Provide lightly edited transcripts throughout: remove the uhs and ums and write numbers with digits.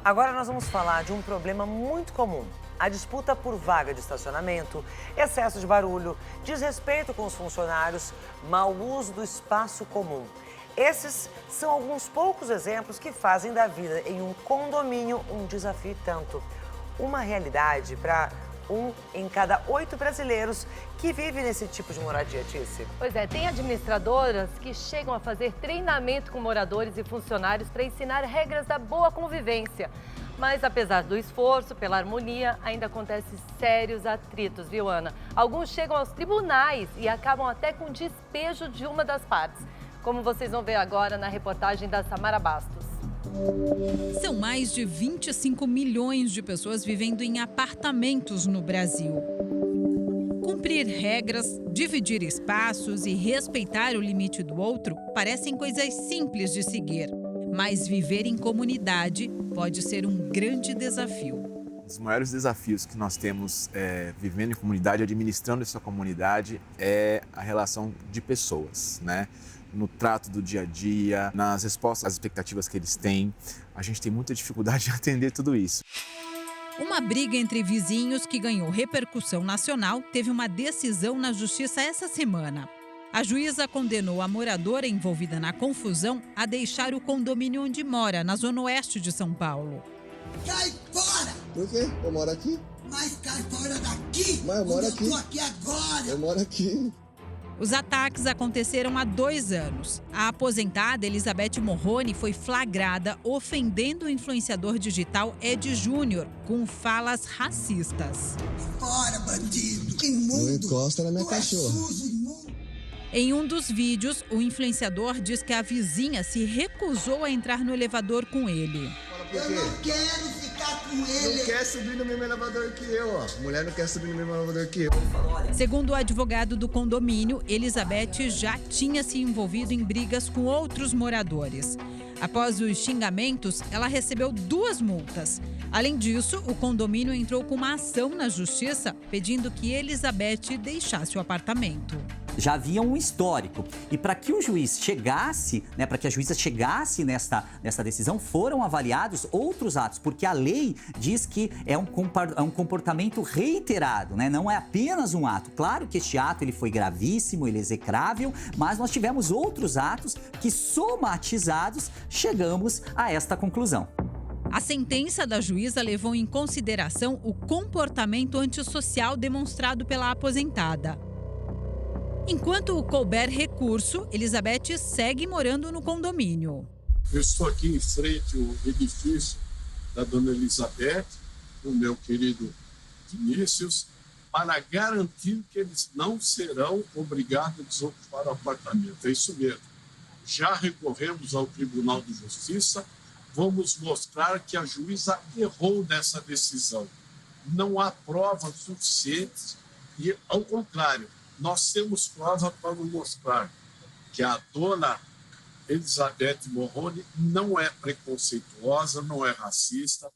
Agora nós vamos falar de um problema muito comum. A disputa por vaga de estacionamento, excesso de barulho, desrespeito com os funcionários, mau uso do espaço comum. Esses são alguns poucos exemplos que fazem da vida em um condomínio um desafio e tanto. Uma realidade para 1 em cada 8 brasileiros que vive nesse tipo de moradia, Tice. Pois é, tem administradoras que chegam a fazer treinamento com moradores e funcionários para ensinar regras da boa convivência. Mas apesar do esforço pela harmonia, ainda acontecem sérios atritos, viu, Ana? Alguns chegam aos tribunais e acabam até com despejo de uma das partes, como vocês vão ver agora na reportagem da Samara Bastos. São mais de 25 milhões de pessoas vivendo em apartamentos no Brasil. Cumprir regras, dividir espaços e respeitar o limite do outro parecem coisas simples de seguir. Mas viver em comunidade pode ser um grande desafio. Um dos maiores desafios que nós temos vivendo em comunidade, administrando essa comunidade, é a relação de pessoas, né? No trato do dia a dia, nas respostas às expectativas que eles têm. A gente tem muita dificuldade de atender tudo isso. Uma briga entre vizinhos que ganhou repercussão nacional teve uma decisão na justiça essa semana. A juíza condenou a moradora envolvida na confusão a deixar o condomínio onde mora, na zona oeste de São Paulo. Cai fora! Por quê? Eu moro aqui. Mas cai fora daqui! Mas eu moro aqui. Eu tô aqui agora! Eu moro aqui. Os ataques aconteceram há 2 anos. A aposentada Elizabeth Morrone foi flagrada ofendendo o influenciador digital Ed Júnior com falas racistas. Fora, bandido! Imundo! Não encosta na minha Tu é cachorra. sujo, imundo! Em um dos vídeos, o influenciador diz que a vizinha se recusou a entrar no elevador com ele. Eu não quero ficar com ele! Não quer subir no mesmo elevador que eu, ó. Mulher não quer subir no mesmo elevador que eu. Segundo o advogado do condomínio, Elizabeth já tinha se envolvido em brigas com outros moradores. Após os xingamentos, ela recebeu 2 multas. Além disso, o condomínio entrou com uma ação na justiça pedindo que Elizabeth deixasse o apartamento. Já havia um histórico. E para que o juiz chegasse, para que a juíza chegasse nessa decisão, foram avaliados outros atos, porque a lei diz que é um comportamento reiterado, não é apenas um ato. Claro que este ato ele foi gravíssimo, ele é execrável, mas nós tivemos outros atos que, somatizados, chegamos a esta conclusão. A sentença da juíza levou em consideração o comportamento antissocial demonstrado pela aposentada. Enquanto couber recurso, Elizabeth segue morando no condomínio. Eu estou aqui em frente ao edifício da dona Elizabeth, do meu querido Vinícius, para garantir que eles não serão obrigados a desocupar o apartamento. É isso mesmo. Já recorremos ao Tribunal de Justiça, vamos mostrar que a juíza errou nessa decisão. Não há provas suficientes e, ao contrário, nós temos prova para mostrar que a dona Elizabeth Morrone não é preconceituosa, não é racista.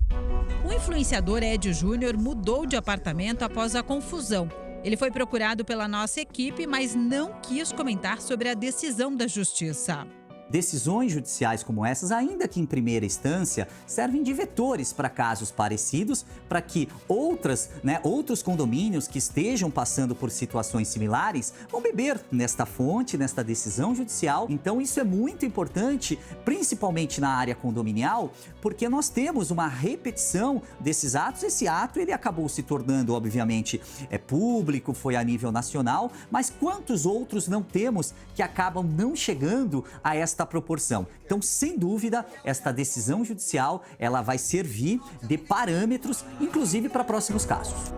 O influenciador Ed Júnior mudou de apartamento após a confusão. Ele foi procurado pela nossa equipe, mas não quis comentar sobre a decisão da justiça. Decisões judiciais como essas, ainda que em primeira instância, servem de vetores para casos parecidos, para que outros condomínios que estejam passando por situações similares vão beber nesta fonte, nesta decisão judicial. Então isso é muito importante, principalmente na área condominial, porque nós temos uma repetição desses atos. Esse ato ele acabou se tornando, obviamente, público, foi a nível nacional, mas quantos outros não temos que acabam não chegando a esta proporção? Então, sem dúvida, esta decisão judicial ela vai servir de parâmetros, inclusive para próximos casos.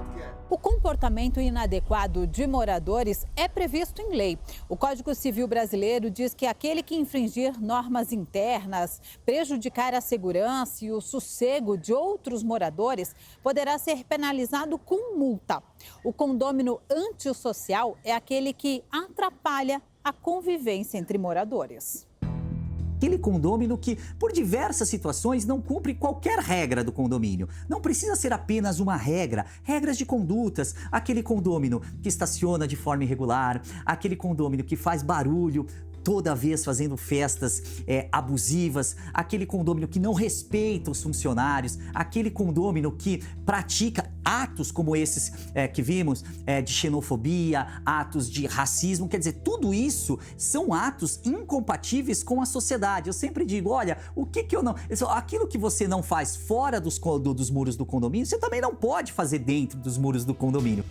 O comportamento inadequado de moradores é previsto em lei. O Código Civil brasileiro diz que aquele que infringir normas internas, prejudicar a segurança e o sossego de outros moradores, poderá ser penalizado com multa. O condômino antissocial é aquele que atrapalha a convivência entre moradores. Aquele condômino que, por diversas situações, não cumpre qualquer regra do condomínio. Não precisa ser apenas uma regra, regras de condutas. Aquele condômino que estaciona de forma irregular, aquele condômino que faz barulho. toda vez fazendo festas abusivas, aquele condômino que não respeita os funcionários, aquele condômino que pratica atos como esses que vimos, de xenofobia, atos de racismo. Quer dizer, tudo isso são atos incompatíveis com a sociedade. Eu sempre digo, olha, o que eu não... Aquilo que você não faz fora dos muros do condomínio, você também não pode fazer dentro dos muros do condomínio.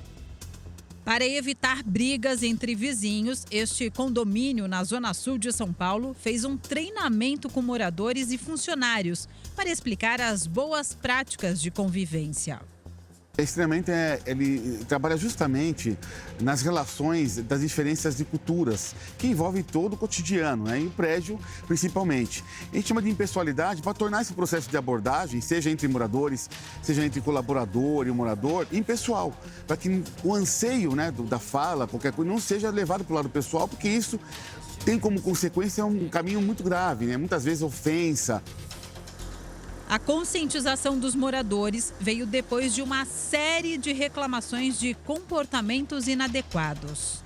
Para evitar brigas entre vizinhos, este condomínio na Zona Sul de São Paulo fez um treinamento com moradores e funcionários para explicar as boas práticas de convivência. Esse treinamento ele trabalha justamente nas relações das diferenças de culturas, que envolve todo o cotidiano, né? E o prédio principalmente. A gente chama de impessoalidade para tornar esse processo de abordagem, seja entre moradores, seja entre colaborador e o morador, impessoal, para que o anseio, né, da fala, qualquer coisa, não seja levado para o lado pessoal, porque isso tem como consequência um caminho muito grave, né? Muitas vezes ofensa. A conscientização dos moradores veio depois de uma série de reclamações de comportamentos inadequados.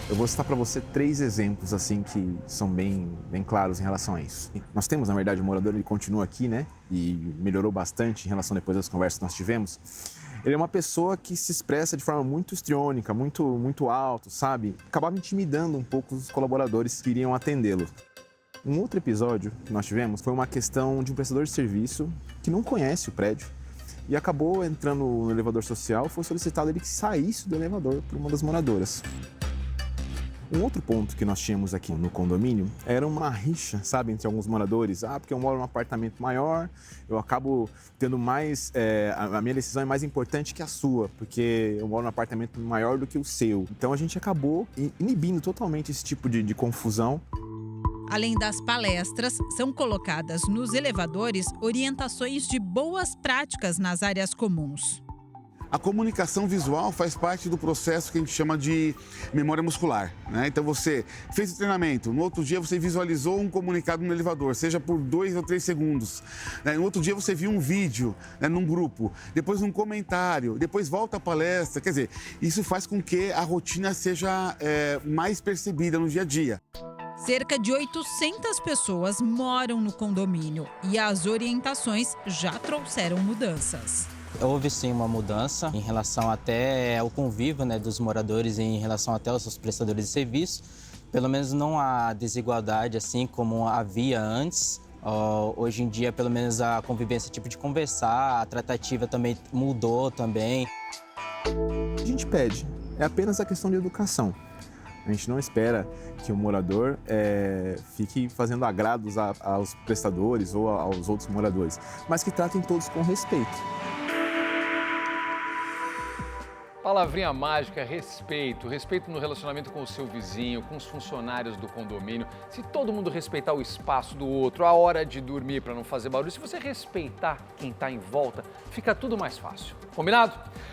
Eu vou citar para você 3 exemplos assim que são bem claros em relação a isso. Nós temos, na verdade, o morador, ele continua aqui, né? E melhorou bastante em relação depois das conversas que nós tivemos. Ele é uma pessoa que se expressa de forma muito histriônica, muito alto, sabe? Acabava intimidando um pouco os colaboradores que iriam atendê-lo. Um outro episódio que nós tivemos foi uma questão de um prestador de serviço que não conhece o prédio e acabou entrando no elevador social. Foi solicitado ele que saísse do elevador por uma das moradoras. Um outro ponto que nós tínhamos aqui no condomínio era uma rixa, sabe, entre alguns moradores. Porque eu moro num apartamento maior, eu acabo tendo mais... a minha decisão é mais importante que a sua, porque eu moro num apartamento maior do que o seu. Então a gente acabou inibindo totalmente esse tipo de confusão. Além das palestras, são colocadas nos elevadores orientações de boas práticas nas áreas comuns. A comunicação visual faz parte do processo que a gente chama de memória muscular, né? Então você fez o treinamento, no outro dia você visualizou um comunicado no elevador, seja por 2 ou 3 segundos. No outro dia você viu um vídeo, né, num grupo, depois um comentário, depois volta à palestra. Quer dizer, isso faz com que a rotina seja mais percebida no dia a dia. Cerca de 800 pessoas moram no condomínio e as orientações já trouxeram mudanças. Houve sim uma mudança em relação até ao convívio, né, dos moradores em relação até aos seus prestadores de serviço. Pelo menos não há desigualdade assim como havia antes. Hoje em dia, pelo menos a convivência, tipo de conversar, a tratativa também mudou também. O que a gente pede é apenas a questão de educação. A gente não espera que o morador fique fazendo agrados aos prestadores ou aos outros moradores, mas que tratem todos com respeito. Palavrinha mágica, respeito. Respeito no relacionamento com o seu vizinho, com os funcionários do condomínio. Se todo mundo respeitar o espaço do outro, a hora de dormir para não fazer barulho, se você respeitar quem está em volta, fica tudo mais fácil. Combinado?